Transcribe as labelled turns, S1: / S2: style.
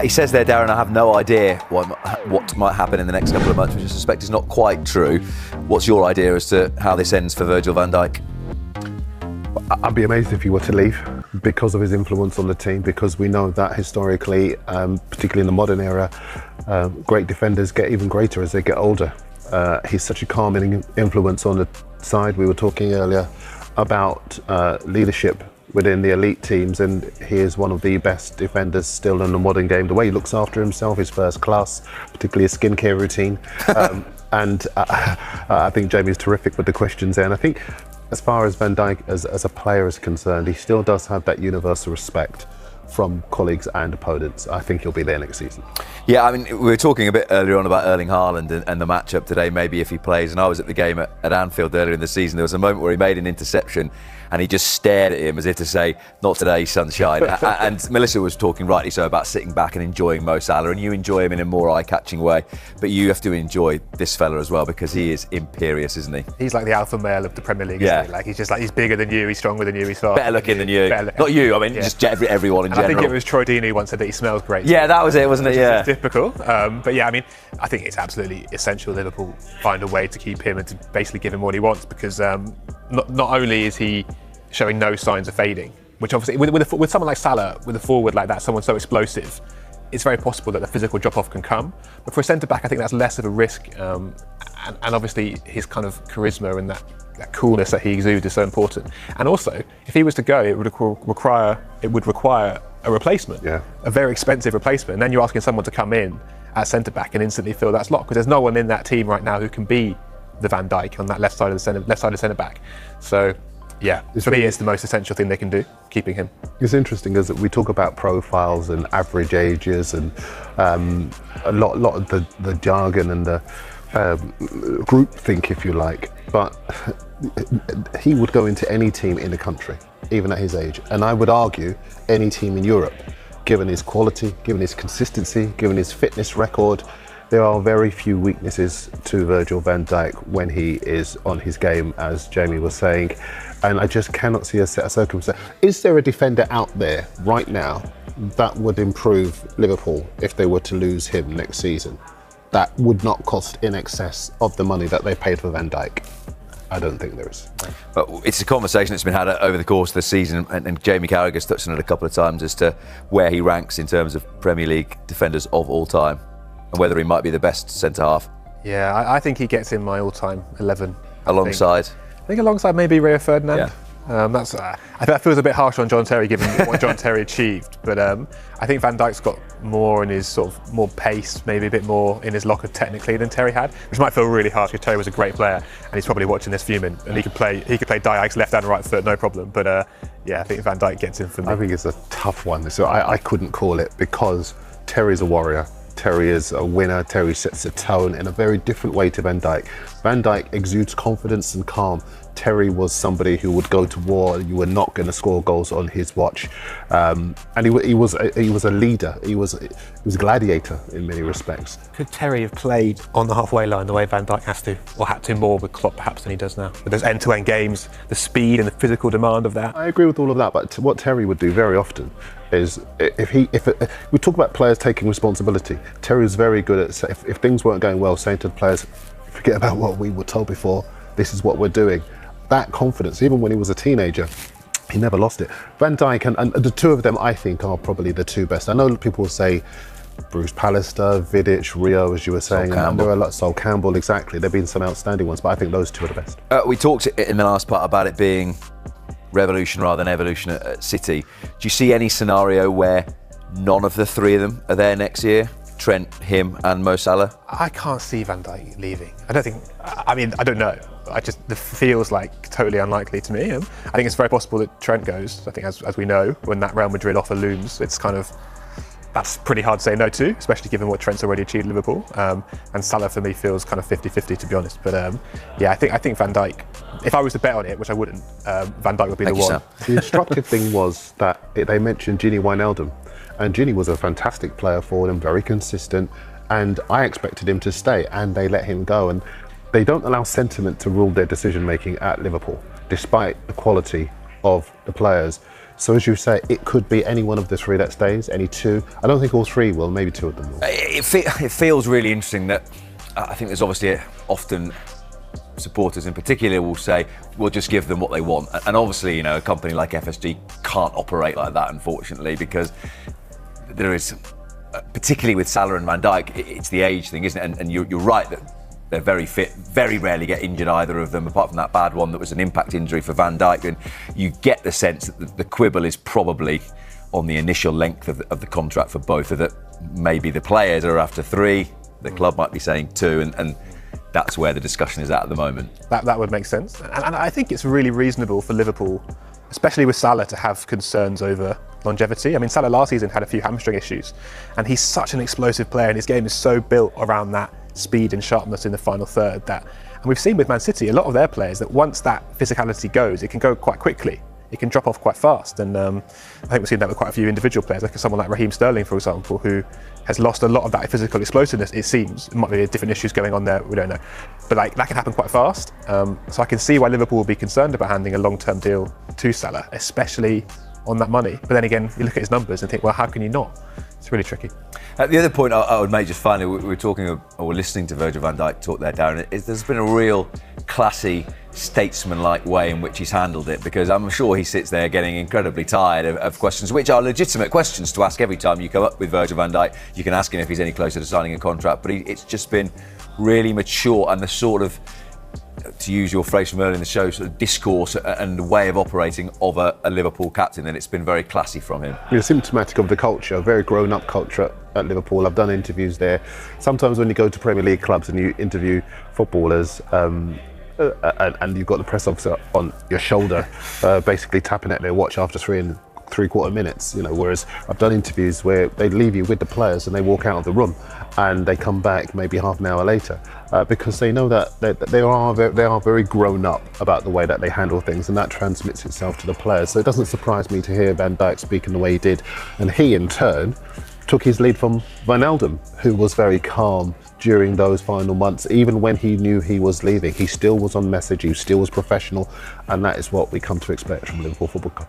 S1: He says there, Darren, I have no idea what might happen in the next couple of months, which I suspect is not quite true. What's your idea as to how this ends for Virgil van Dijk?
S2: I'd be amazed if he were to leave because of his influence on the team, because we know that historically, particularly in the modern era, great defenders get even greater as they get older. He's such a calming influence on the side. We were talking earlier about leadership within the elite teams, and he is one of the best defenders still in the modern game. The way he looks after himself is first class, particularly his skincare routine. And I think Jamie's terrific with the questions there. And I think as far as Van Dijk as a player is concerned, he still does have that universal respect from colleagues and opponents. I think he'll be there next season.
S1: Yeah, I mean, we were talking a bit earlier on about Erling Haaland and the matchup today, maybe if he plays. And I was at the game at Anfield earlier in the season. There was a moment where he made an interception and he just stared at him as if to say, not today, sunshine. And Melissa was talking rightly so about sitting back and enjoying Mo Salah, and you enjoy him in a more eye-catching way. But you have to enjoy this fella as well, because he is imperious, isn't he?
S3: He's like the alpha male of the Premier League, isn't he? Like, he's bigger than you, he's stronger than you, he's faster.
S1: Better looking than you. Not you, I mean, just everyone in general.
S3: I think it was Troy Deeney who once said that he smells great.
S1: Yeah, that was it, wasn't it? Yeah.
S3: It's typical. But yeah, I mean, I think it's absolutely essential Liverpool find a way to keep him and to basically give him what he wants, because not only is he showing no signs of fading, which obviously with someone like Salah, with a forward like that, someone so explosive, it's very possible that the physical drop-off can come. But for a centre-back, I think that's less of a risk. And obviously his kind of charisma and that coolness that he exudes is so important. And also, if he was to go, it would require a replacement, a very expensive replacement. And then you're asking someone to come in at centre-back and instantly fill that slot, because there's no one in that team right now who can be the Van Dijk on that left side of centre-back. So, yeah, for me, it's the most essential thing they can do, keeping him.
S2: It's interesting as we talk about profiles and average ages and a lot of the jargon and the groupthink, if you like. But he would go into any team in the country, even at his age. And I would argue any team in Europe, given his quality, given his consistency, given his fitness record. There are very few weaknesses to Virgil van Dijk when he is on his game, as Jamie was saying. And I just cannot see a set of circumstances. Is there a defender out there right now that would improve Liverpool if they were to lose him next season, that would not cost in excess of the money that they paid for Van Dijk? I don't think there is.
S1: But it's a conversation that's been had over the course of the season, and Jamie Carragher's touched on it a couple of times as to where he ranks in terms of Premier League defenders of all time, and whether he might be the best centre-half.
S3: Yeah, I think he gets in my all-time 11.
S1: Alongside?
S3: I think alongside maybe Rio Ferdinand.
S1: Yeah.
S3: I think that feels a bit harsh on John Terry, given what John Terry achieved. But I think Van Dijk's got more in his sort of more pace, maybe a bit more in his locker technically than Terry had, which might feel really harsh because Terry was a great player and he's probably watching this fuming, and he could play Dijk's left and right foot, no problem. But yeah, I think Van Dijk gets in for me.
S2: I think it's a tough one. So I couldn't call it, because Terry's a warrior. Terry is a winner. Terry sets a tone in a very different way to Van Dijk. Van Dijk exudes confidence and calm. Terry was somebody who would go to war. You were not going to score goals on his watch, and he was a leader. He was a gladiator in many respects.
S3: Could Terry have played on the halfway line the way Van Dijk has to, or had to more with Klopp perhaps than he does now? With those end-to-end games, the speed and the physical demand of that.
S2: I agree with all of that, but what Terry would do very often is if we talk about players taking responsibility. Terry is very good at if things weren't going well, saying to the players, forget about what we were told before. This is what we're doing. That confidence, even when he was a teenager, he never lost it. Van Dijk and the two of them, I think, are probably the two best. I know people will say Bruce Pallister, Vidic, Rio, as you were saying, and there are a lot. Sol Campbell, exactly. There've been some outstanding ones, but I think those two are the best.
S1: We talked in the last part about it being revolution rather than evolution at City. Do you see any scenario where none of the three of them are there next year? Trent, him, and Mo Salah?
S3: I can't see Van Dijk leaving. I don't know. It feels like totally unlikely to me. I think it's very possible that Trent goes. I think as we know, when that Real Madrid offer looms, that's pretty hard to say no to, especially given what Trent's already achieved at Liverpool. And Salah for me feels kind of 50-50 to be honest. But yeah, I think Van Dijk, if I was to bet on it, which I wouldn't, Van Dijk would be the one.
S2: The instructive thing was that they mentioned Gini Wijnaldum. And Gini was a fantastic player for them, very consistent, and I expected him to stay, and they let him go. And they don't allow sentiment to rule their decision-making at Liverpool, despite the quality of the players. So as you say, it could be any one of the three that stays, any two. I don't think all three will, maybe two of them will.
S1: It feels really interesting that I think there's obviously often supporters in particular will say, we'll just give them what they want. And obviously, a company like FSG can't operate like that, unfortunately, because there is, particularly with Salah and Van Dijk, it's the age thing, isn't it? And you're right that they're very fit, very rarely get injured, either of them, apart from that bad one that was an impact injury for Van Dijk. And you get the sense that the quibble is probably on the initial length of the contract for both of them. Maybe the players are after 3, the club might be saying 2, and that's where the discussion is at the moment.
S3: That would make sense. And I think it's really reasonable for Liverpool, especially with Salah, to have concerns over longevity. I mean, Salah last season had a few hamstring issues, and he's such an explosive player, and his game is so built around that speed and sharpness in the final third and we've seen with Man City, a lot of their players, that once that physicality goes, it can go quite quickly. It can drop off quite fast, and I think we've seen that with quite a few individual players, like someone like Raheem Sterling, for example, who has lost a lot of that physical explosiveness. It seems it might be different issues going on there, we don't know, but that can happen quite fast. So I can see why Liverpool will be concerned about handing a long-term deal to Salah, especially on that money. But then again, you look at his numbers and think, well, how can you not? It's really tricky.
S1: The other point I would make just finally, we were talking or listening to Virgil van Dijk talk there, Darren, is there's been a real classy, statesman-like way in which he's handled it, because I'm sure he sits there getting incredibly tired of questions, which are legitimate questions to ask every time you come up with Virgil van Dijk. You can ask him if he's any closer to signing a contract, but it's just been really mature, and the sort of, to use your phrase from earlier in the show, sort of discourse and way of operating of a Liverpool captain, and it's been very classy from him.
S2: You're symptomatic of the culture, a very grown-up culture at Liverpool. I've done interviews there. Sometimes when you go to Premier League clubs and you interview footballers, and you've got the press officer on your shoulder, basically tapping at their watch after 3 3/4 minutes, whereas I've done interviews where they leave you with the players and they walk out of the room and they come back maybe half an hour later, because they know that they are very grown up about the way that they handle things, and that transmits itself to the players. So it doesn't surprise me to hear Van Dijk speaking the way he did, and he in turn took his lead from Wijnaldum, who was very calm during those final months. Even when he knew he was leaving, he still was on message, he still was professional, and that is what we come to expect from Liverpool Football Club.